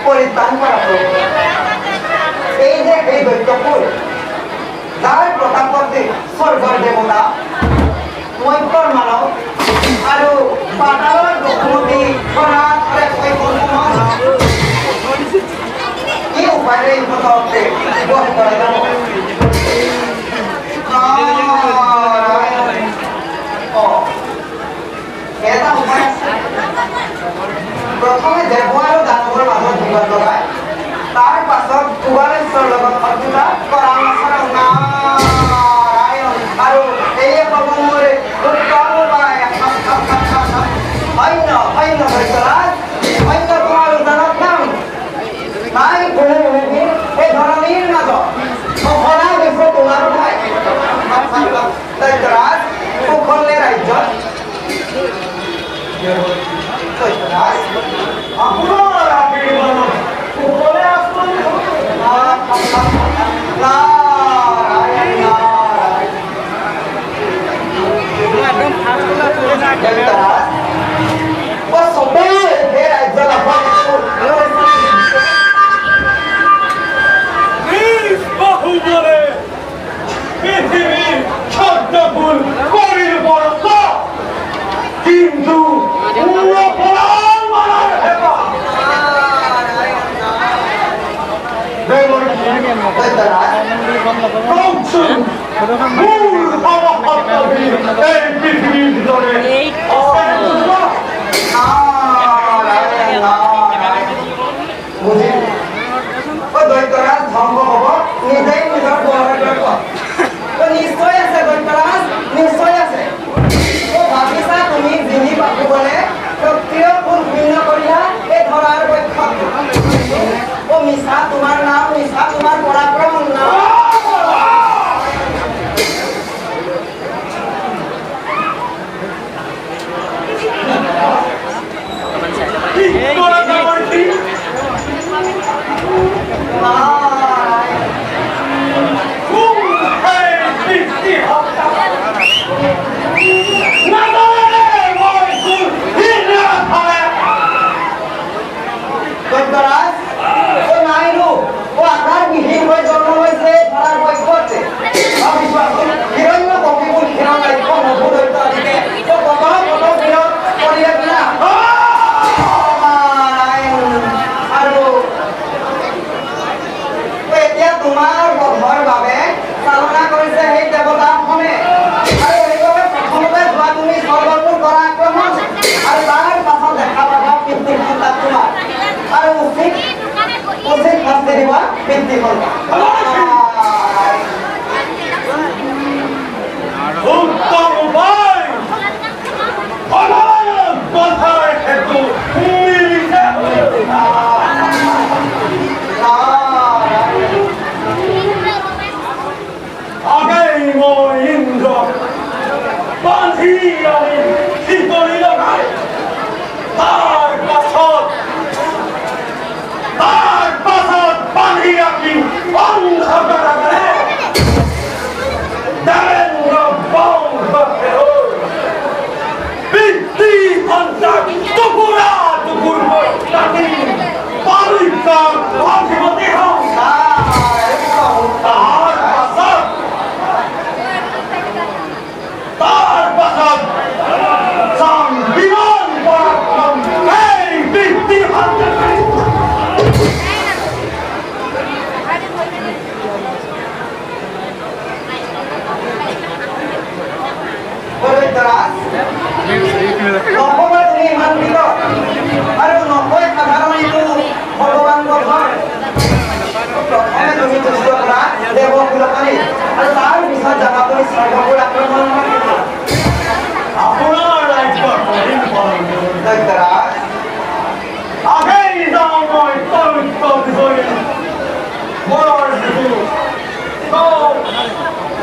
পৰিত্ৰাণ কৰাটো এই যে এই দৈত্যপুৰ যাৰ প্ৰতাপতে স্বৰ্গৰ দেৱতা মৈত্ৰৰ মানৱ আৰু পাতালৰ বসুমতী কি উপায়েৰে ইহঁতকে বধ কৰা যাব এটা উপায় আছে প্ৰথমে দেৱ আৰু দানৱৰ মাজত বিবাদ লগাই তাৰ পাছত কুৱালেশ্বৰৰ লগত শত্ৰুতা পৰামৰ্শ নাৰায়ণ আৰু এই প্ৰবন্ধৰে উত্তম উপায় সৈন্য সৈন্য দৈত্যৰাজ সৈন্য তোমাৰ উজানত নাম নাই কোনো এই ধৰণীৰ মাজত সফলা দেখো তোমাৰ উপায় দৈত্যৰাজ কুশলে ৰাজ্যত দৈত্যৰাজ আপোনাৰ আশীৰ্বাদ কুশলে আছোঁ নাৰায়ণ নাৰায়ণ দৈত্যৰাজ চবেই সেই ৰাজ্য লাভ বাহুবলে পৃথিবীর ছদ্মফুল করিল বরত কিন্তু পৃথিবীর ভিতরে দৈত্যৰাজ ধ্বংস হব নিজেই নিজৰ নিশ্চয় আছে দৈত্যৰাজ নিশ্চয় আছে ভাবিছা তুমি জিনি পাতিবলে ক্ষত্ৰিয় ফুল ভিন্ন কৰিলা এই ধৰাৰ পক্ষত মিছা তোমাৰ নাম মিছা তোমাৰ পৰাক্ৰম নাম উত্তম উপায় কথার হেতু মিলিছে আগেই মই ইন্দ্র বাঁধি আমি শিকলি লগাই তার পাছত বাঁধি রাখি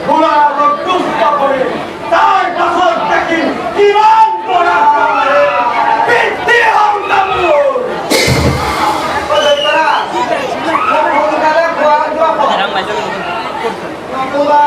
গোলাপক দুষ্ট করে তার পাছত দেখি কিমান বড় পিতৃ হংকামূর ও দৈতৰা সোনকালে খোৱা যোৱা নতুবা